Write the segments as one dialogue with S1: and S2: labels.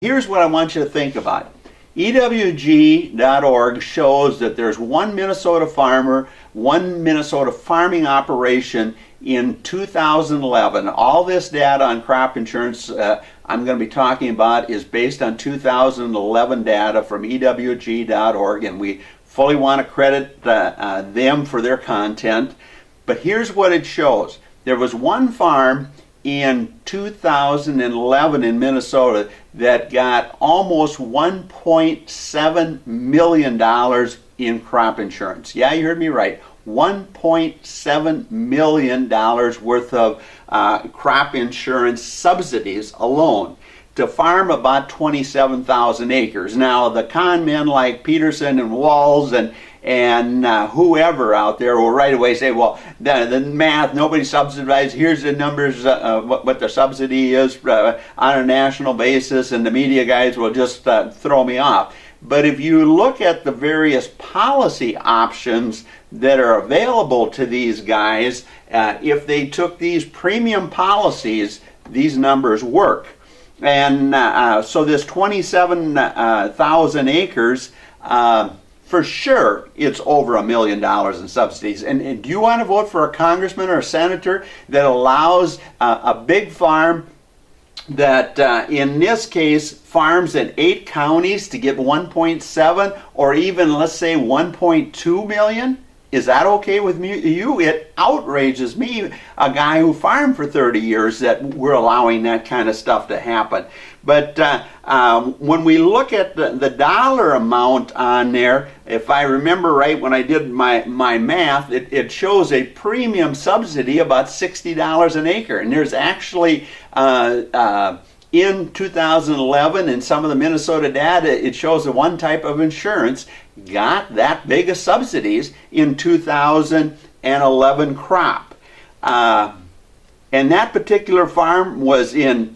S1: Here's what I want you to think about. EWG.org shows that there's one Minnesota farmer, one Minnesota farming operation in 2011. All this data on crop insurance I'm going to be talking about is based on 2011 data from EWG.org, and we fully want to credit them for their content. But here's what it shows. There was one farm in 2011 in Minnesota that got almost $1.7 million in crop insurance. Yeah, you heard me right. $1.7 million worth of crop insurance subsidies alone to farm about 27,000 acres. Now, the con men like Peterson and Walls and whoever out there will right away say, well, the math, nobody subsidized, here's the numbers, what the subsidy is on a national basis, and the media guys will just throw me off. But if you look at the various policy options that are available to these guys, if they took these premium policies, these numbers work. And so this 27,000 acres, for sure, it's over $1 million in subsidies. And do you want to vote for a congressman or a senator that allows a big farm that, in this case, farms in 8 counties to get 1.7 or even, let's say, 1.2 million? Is that okay with you? It outrages me, a guy who farmed for 30 years, that we're allowing that kind of stuff to happen. But when we look at the dollar amount on there, if I remember right when I did my math, it shows a premium subsidy about $60 an acre. And there's actually, in 2011, in some of the Minnesota data, it shows that one type of insurance got that big of subsidies in 2011 crop. And that particular farm was in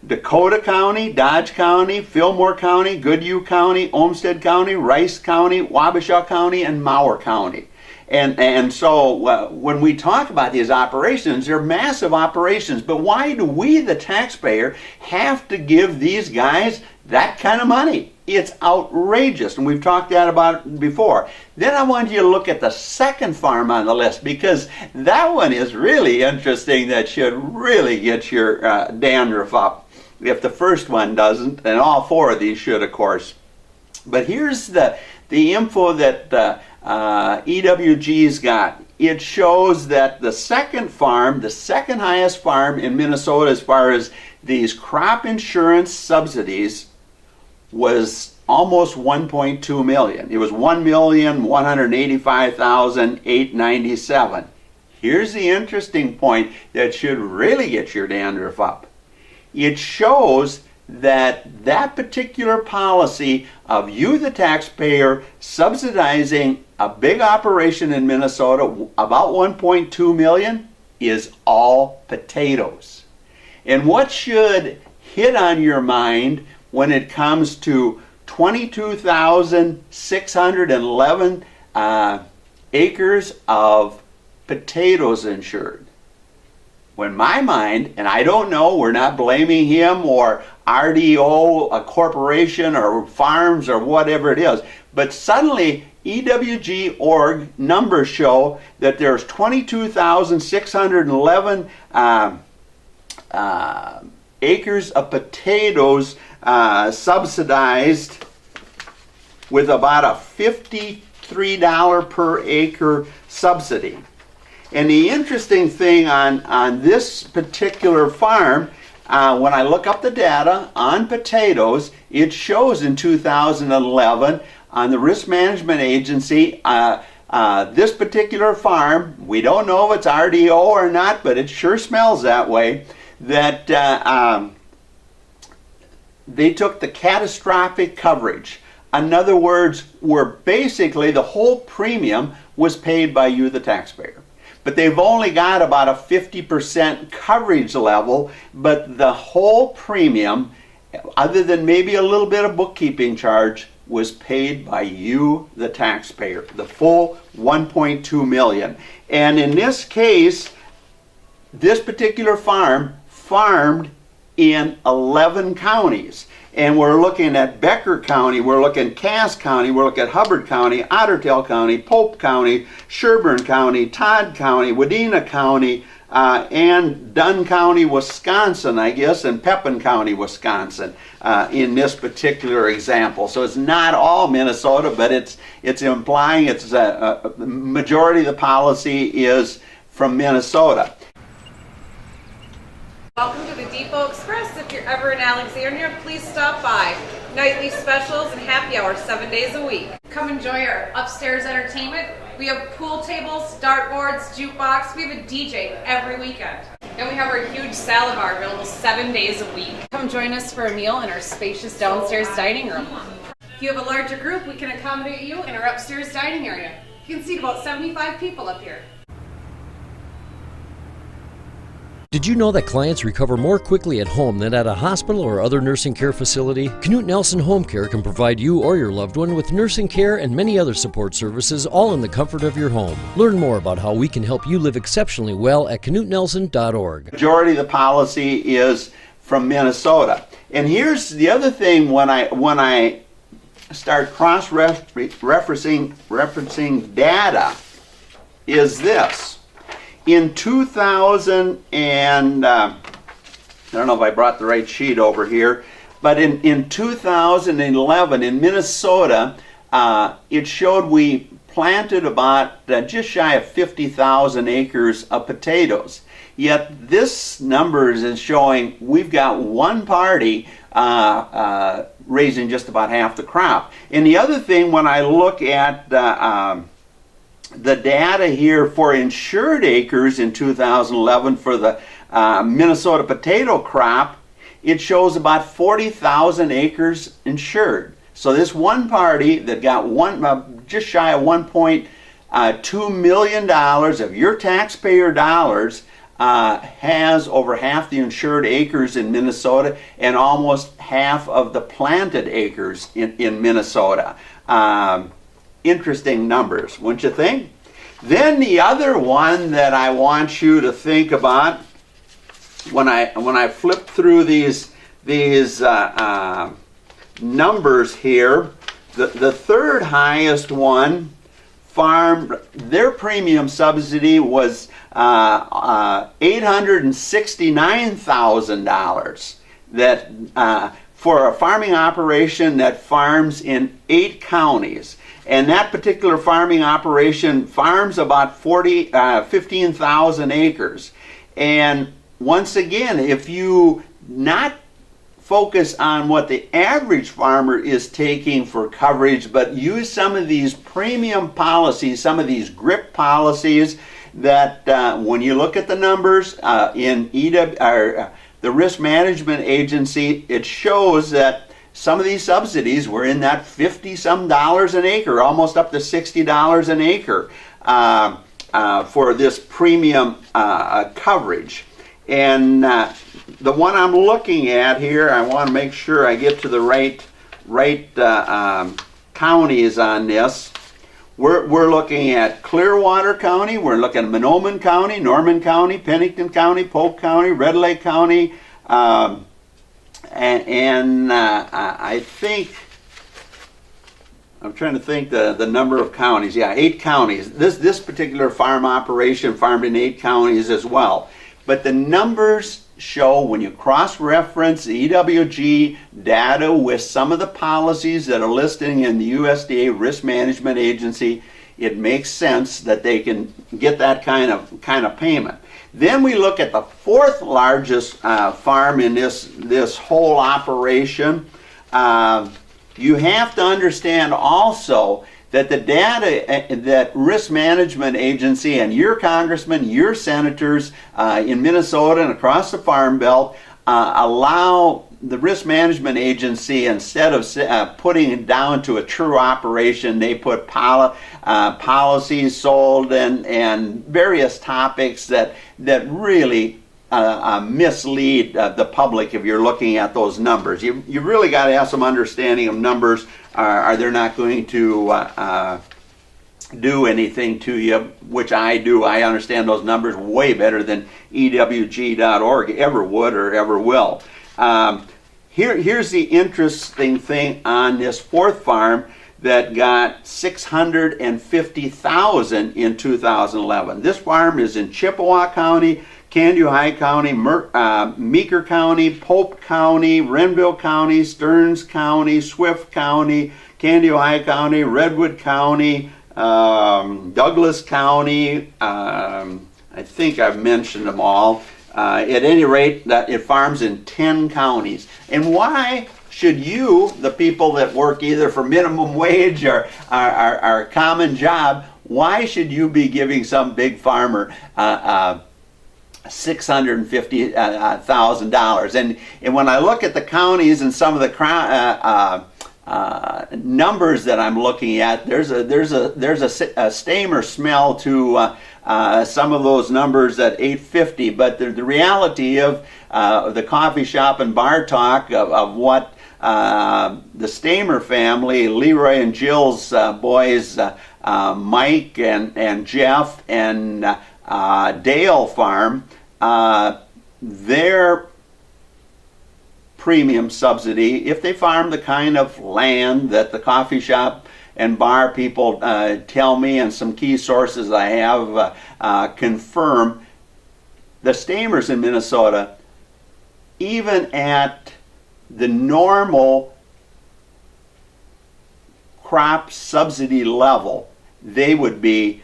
S1: Dakota County, Dodge County, Fillmore County, Goodhue County, Olmsted County, Rice County, Wabasha County, and Mower County. And so when we talk about these operations, they're massive operations. But why do we, the taxpayer, have to give these guys that kind of money? It's outrageous, and we've talked about it before. Then I want you to look at the second farm on the list, because that one is really interesting. That should really get your dandruff up. If the first one doesn't, and all 4 of these should, of course. But here's the info that EWG's got. It shows that the second farm, the second highest farm in Minnesota as far as these crop insurance subsidies, was almost 1.2 million. It was 1,185,897. Here's the interesting point that should really get your dandruff up. It shows that that particular policy of you, the taxpayer, subsidizing a big operation in Minnesota, about 1.2 million, is all potatoes. And what should hit on your mind when it comes to 22,611 acres of potatoes insured? When my mind, and I don't know, we're not blaming him or RDO, a corporation or farms or whatever it is, but suddenly EWG.org numbers show that there's 22,611 acres of potatoes subsidized with about a $53 per acre subsidy. And the interesting thing on this particular farm, when I look up the data on potatoes, it shows in 2011 on the Risk Management Agency, this particular farm, we don't know if it's RDO or not, but it sure smells that way, that they took the catastrophic coverage. In other words, where basically the whole premium was paid by you, the taxpayer. But they've only got about a 50% coverage level, but the whole premium, other than maybe a little bit of bookkeeping charge, was paid by you, the taxpayer, the full 1.2 million. And in this case, this particular farm farmed in 11 counties. And we're looking at Becker County, we're looking at Cass County, we're looking at Hubbard County, Otter Tail County, Pope County, Sherburne County, Todd County, Wadena County, and Dunn County, Wisconsin, I guess, and Pepin County, Wisconsin, in this particular example. So it's not all Minnesota, but it's implying it's a majority of the policy is from Minnesota.
S2: Welcome to the Depot Express. If you're ever in Alexandria, please stop by. Nightly specials and happy hour 7 days a week. Come enjoy our upstairs entertainment. We have pool tables, dartboards, jukebox. We have a DJ every weekend. And we have our huge salad bar available 7 days a week. Come join us for a meal in our spacious downstairs dining room. If you have a larger group, we can accommodate you in our upstairs dining area. You can seat about 75 people up here.
S3: Did you know that clients recover more quickly at home than at a hospital or other nursing care facility? Knut Nelson Home Care can provide you or your loved one with nursing care and many other support services, all in the comfort of your home. Learn more about how we can help you live exceptionally well at knutnelson.org.
S1: Majority of the policy is from Minnesota. And here's the other thing: when I start referencing data, is this. In 2000 and, I don't know if I brought the right sheet over here, but in 2011 in Minnesota, it showed we planted about just shy of 50,000 acres of potatoes. Yet this numbers is showing we've got one party raising just about half the crop. And the other thing, when I look at the data here for insured acres in 2011 for the Minnesota potato crop, it shows about 40,000 acres insured. So this one party that got just shy of $1.2 million of your taxpayer dollars has over half the insured acres in Minnesota and almost half of the planted acres in Minnesota. Interesting numbers, wouldn't you think? Then the other one that I want you to think about when I flip through these numbers here, the third highest one, farm, their premium subsidy was $869,000. That for a farming operation that farms in 8 counties. And that particular farming operation farms about 15,000 acres. And once again, if you not focus on what the average farmer is taking for coverage, but use some of these premium policies, some of these GRIP policies that when you look at the numbers in the Risk Management Agency, it shows that some of these subsidies were in that $50-some an acre, almost up to $60 an acre for this premium coverage. And the one I'm looking at here, I want to make sure I get to the right counties on this. We're looking at Clearwater County, we're looking at Mahnomen County, Norman County, Pennington County, Polk County, Red Lake County, and I think, I'm trying to think the number of counties. Yeah, 8 counties. This particular farm operation farmed in 8 counties as well. But the numbers show, when you cross-reference the EWG data with some of the policies that are listed in the USDA Risk Management Agency, it makes sense that they can get that kind of payment. Then we look at the 4th largest farm in this whole operation. You have to understand also that the data that Risk Management Agency and your congressmen, your senators in Minnesota and across the Farm Belt allow the Risk Management Agency, instead of putting it down to a true operation, they put policies sold and various topics that really mislead the public if you're looking at those numbers. You really got to have some understanding of numbers. Are they not going to do anything to you, which I do. I understand those numbers way better than EWG.org ever would or ever will. Here's the interesting thing on this fourth farm that got $650,000 in 2011. This farm is in Chippewa County, Kandiyohi County, Meeker County, Pope County, Renville County, Stearns County, Swift County, Kandiyohi County, Redwood County, Douglas County. I think I've mentioned them all. At any rate, it farms in 10 counties. And why should you, the people that work either for minimum wage or our common job, why should you be giving some big farmer $650,000? And when I look at the counties and some of the numbers that I'm looking at, there's a stain or smell to some of those numbers at 850. But the reality of the coffee shop and bar talk of what the Stamer family, Leroy and Jill's boys, Mike and Jeff and Dale farm, their premium subsidy, if they farm the kind of land that the coffee shop and bar people tell me, and some key sources I have confirm, the Stamers in Minnesota, even at the normal crop subsidy level, they would be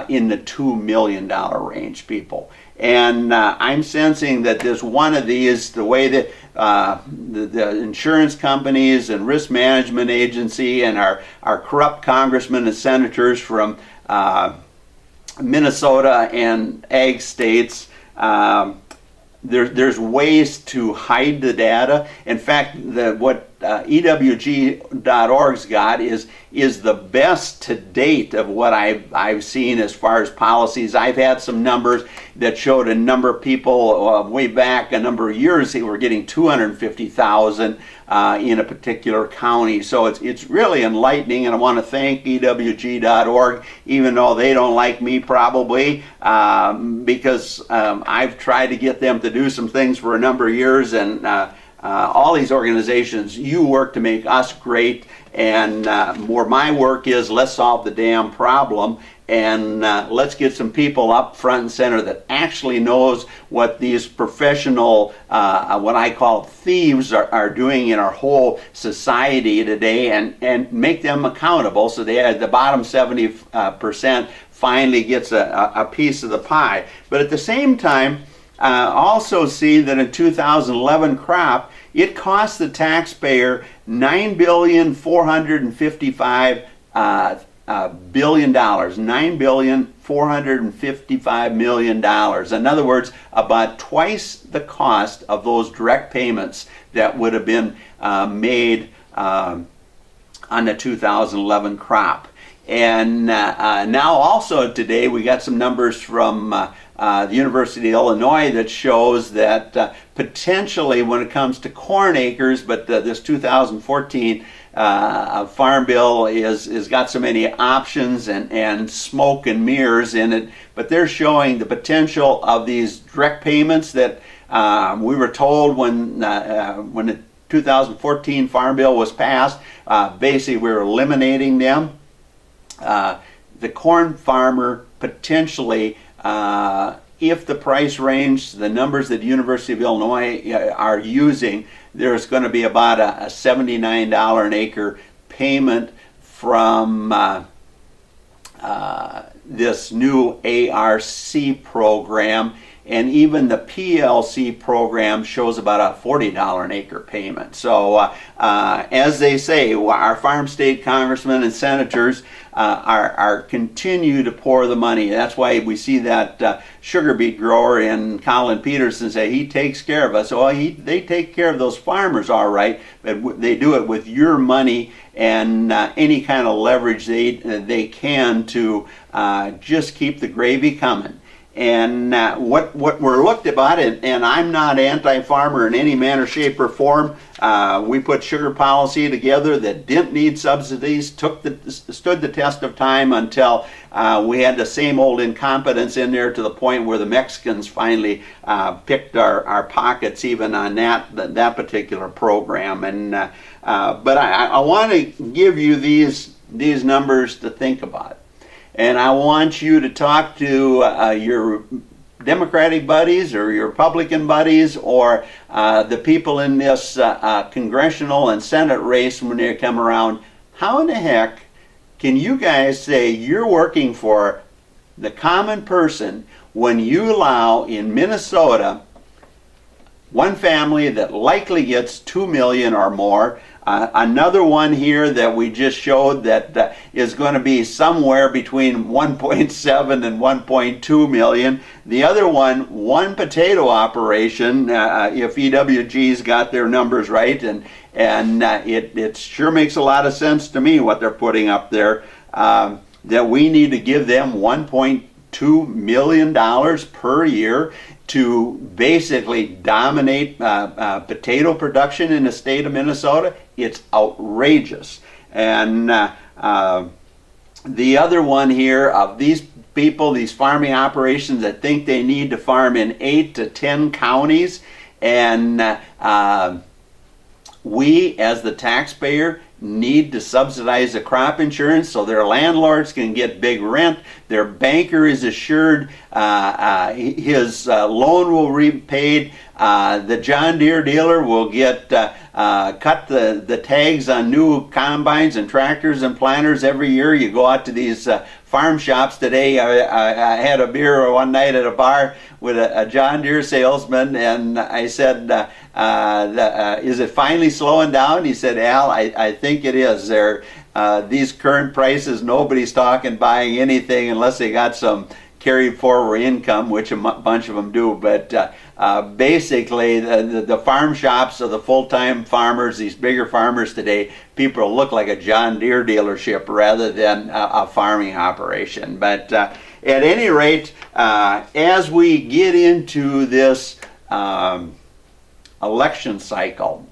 S1: in the $2 million range, people. And I'm sensing that there's one of these, the way that the insurance companies and risk management agency and our corrupt congressmen and senators from Minnesota and ag states, there's ways to hide the data. In fact, what EWG.org's got is the best to date of what I've seen as far as policies. I've had some numbers that showed a number of people way back a number of years who were getting $250,000 in a particular county. So it's really enlightening, and I want to thank EWG.org, even though they don't like me probably, because I've tried to get them to do some things for a number of years, and all these organizations, you work to make us great, and more my work is let's solve the damn problem, and let's get some people up front and center that actually knows what these professional, what I call thieves, are doing in our whole society today, and make them accountable so the bottom 70% finally gets a piece of the pie. But at the same time, also see that in 2011 crop, it cost the taxpayer $9,455 billion, $9,455 million. In other words, about twice the cost of those direct payments that would have been made on the 2011 crop. And now also today we got some numbers from the University of Illinois that shows that potentially when it comes to corn acres, but this 2014 Farm Bill is got so many options and smoke and mirrors in it, but they're showing the potential of these direct payments that we were told when the 2014 Farm Bill was passed. Basically, we were eliminating them. The corn farmer potentially, if the price range, the numbers that the University of Illinois are using, there's going to be about a $79 an acre payment from this new ARC program. And even the PLC program shows about a $40 an acre payment. So as they say, our farm state congressmen and senators are continue to pour the money. That's why we see that sugar beet grower in Colin Peterson say he takes care of us. Well, they take care of those farmers all right, but they do it with your money and any kind of leverage they can to just keep the gravy coming. And what we're looked about, and I'm not anti-farmer in any manner, shape, or form. We put sugar policy together that didn't need subsidies, stood the test of time until we had the same old incompetence in there to the point where the Mexicans finally picked our pockets even on that particular program. And but I want to give you these numbers to think about. And I want you to talk to your Democratic buddies or your Republican buddies or the people in this congressional and Senate race when they come around. How in the heck can you guys say you're working for the common person when you allow in Minnesota one family that likely gets $2 million or more, another one here that we just showed that is going to be somewhere between 1.7 and 1.2 million. The other one potato operation, if EWG's got their numbers right, and it sure makes a lot of sense to me what they're putting up there, that we need to give them $1.2 million per year to basically dominate potato production in the state of Minnesota. It's outrageous. And the other one here of these people, these farming operations that think they need to farm in 8 to 10 counties, and we as the taxpayer need to subsidize the crop insurance so their landlords can get big rent. Their banker is assured his loan will be repaid. The John Deere dealer will get cut the tags on new combines and tractors and planters every year. You go out to these farm shops today. I had a beer one night at a bar with a John Deere salesman, and I said, is it finally slowing down? He said, Al, I think it is. These current prices, nobody's talking buying anything unless they got some carried forward income, which a bunch of them do. But basically, the farm shops of the full-time farmers, these bigger farmers today, people look like a John Deere dealership rather than a farming operation. But at any rate, as we get into this election cycle,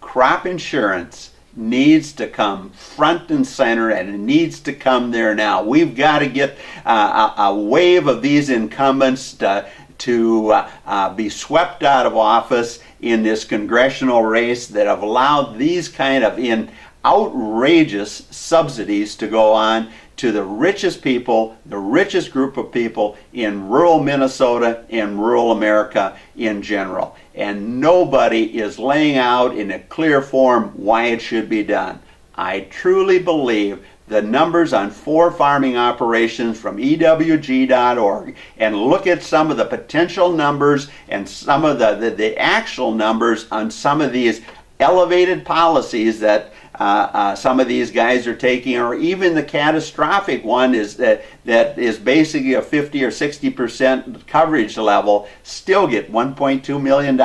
S1: crop insurance needs to come front and center, and it needs to come there now. We've got to get a wave of these incumbents to be swept out of office in this congressional race that have allowed these kind of outrageous subsidies to go on to the richest people, the richest group of people in rural Minnesota and rural America in general. And nobody is laying out in a clear form why it should be done. I truly believe the numbers on 4 farming operations from EWG.org, and look at some of the potential numbers and some of the actual numbers on some of these elevated policies that some of these guys are taking, or even the catastrophic one is that is basically a 50 or 60% coverage level, still get $1.2 million,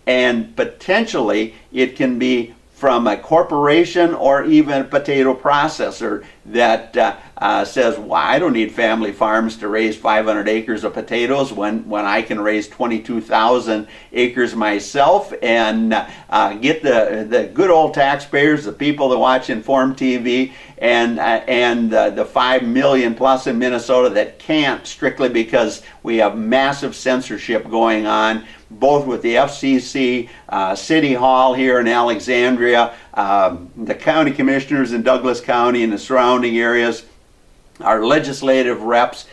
S1: and potentially it can be from a corporation or even a potato processor that says, well, I don't need family farms to raise 500 acres of potatoes when I can raise 22,000 acres myself and get the good old taxpayers, the people that watch Inform TV, and the 5 million plus in Minnesota that can't, strictly because we have massive censorship going on, both with the FCC, City Hall here in Alexandria, the county commissioners in Douglas County and the surrounding areas, our legislative reps.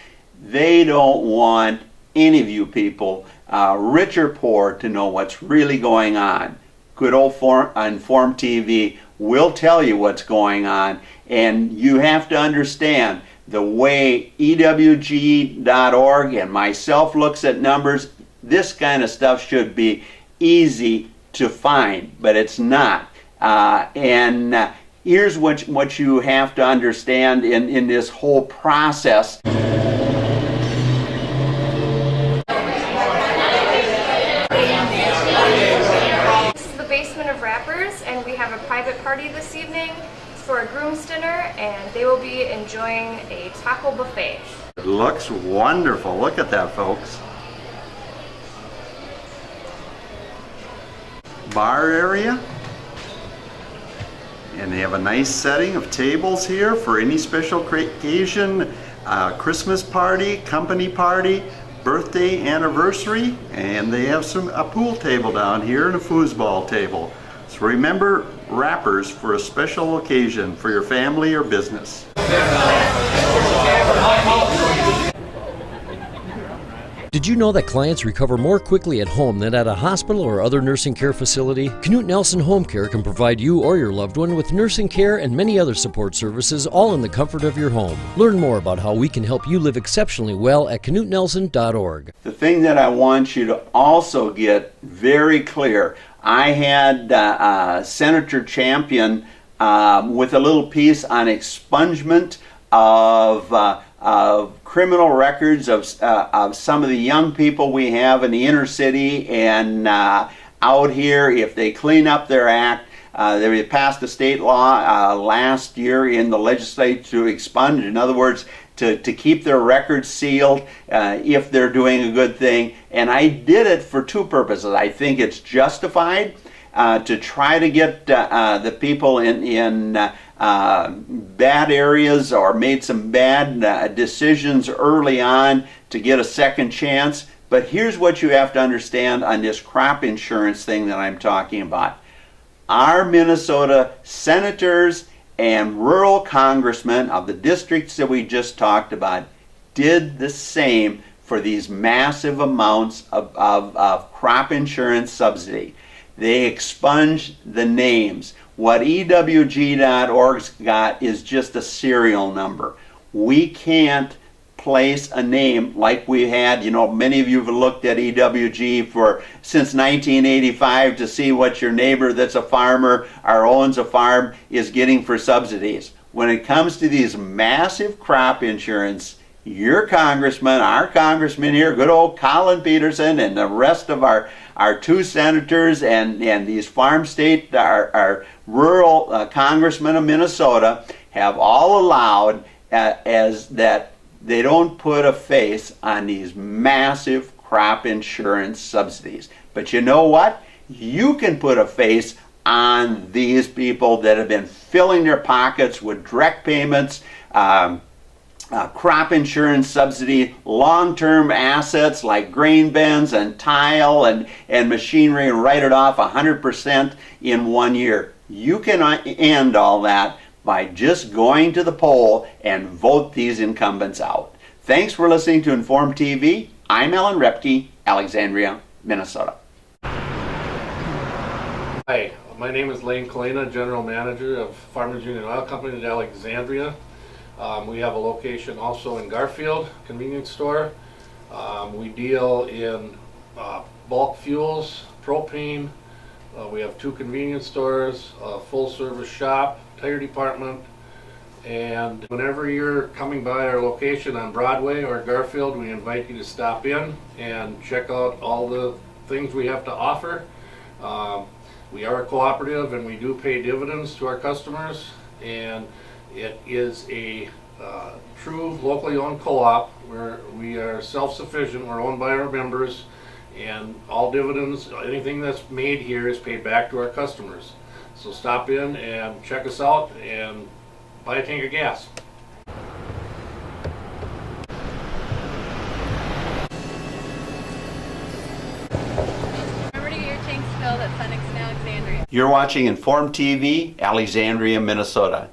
S1: They don't want any of you people, rich or poor, to know what's really going on. Good old Inform TV will tell you what's going on, and you have to understand the way EWG.org and myself looks at numbers. This kind of stuff should be easy to find, but it's not. And here's what you have to understand in this whole process.
S4: This is the basement of Rappers, and we have a private party this evening. for a groom's dinner, and they will be enjoying a taco buffet.
S1: It looks wonderful. Look at that, folks. Bar area. And they have a nice setting of tables here for any special occasion, Christmas party, company party, birthday, anniversary, and they have a pool table down here and a foosball table. So remember, wrappers for a special occasion for your family or business.
S3: Did you know that clients recover more quickly at home than at a hospital or other nursing care facility? Knut Nelson Home Care can provide you or your loved one with nursing care and many other support services, all in the comfort of your home. Learn more about how we can help you live exceptionally well at knutnelson.org.
S1: The thing that I want you to also get very clear, I had Senator Champion with a little piece on expungement of criminal records of some of the young people we have in the inner city and out here. If they clean up their act, they passed a state law last year in the legislature to expunge. In other words, to keep their records sealed if they're doing a good thing. And I did it for two purposes. I think it's justified to try to get the people in bad areas or made some bad decisions early on to get a second chance. But here's what you have to understand on this crop insurance thing that I'm talking about. Our Minnesota senators and rural congressmen of the districts that we just talked about did the same for these massive amounts of crop insurance subsidy. They expunged the names. What EWG.org's got is just a serial number. We can't place a name like we had. Many of you have looked at EWG since 1985 to see what your neighbor that's a farmer or owns a farm is getting for subsidies. When it comes to these massive crop insurance, your congressman, our congressman here, good old Colin Peterson, and the rest of our two senators and these farm state, our rural congressmen of Minnesota have all allowed as that they don't put a face on these massive crop insurance subsidies. But you know what? You can put a face on these people that have been filling their pockets with direct payments, crop insurance subsidy, long-term assets like grain bins and tile and machinery, and write it off 100% in 1 year. You can end all that by just going to the poll and vote these incumbents out. Thanks for listening to Inform TV. I'm Alan Repke, Alexandria, Minnesota.
S5: Hi, my name is Lane Kalina, General Manager of Farmers Union Oil Company in Alexandria. We have a location also in Garfield, convenience store. We deal in bulk fuels, propane. We have 2 convenience stores, a full service shop, tire department. And whenever you're coming by our location on Broadway or Garfield, we invite you to stop in and check out all the things we have to offer. We are a cooperative and we do pay dividends to our customers, and it is a true locally owned co-op where we are self-sufficient. We're owned by our members, and all dividends, anything that's made here is paid back to our customers. So stop in and check us out and buy a tank of gas.
S6: Remember to get your tanks filled at Sunix in Alexandria.
S1: You're watching Inform TV, Alexandria, Minnesota.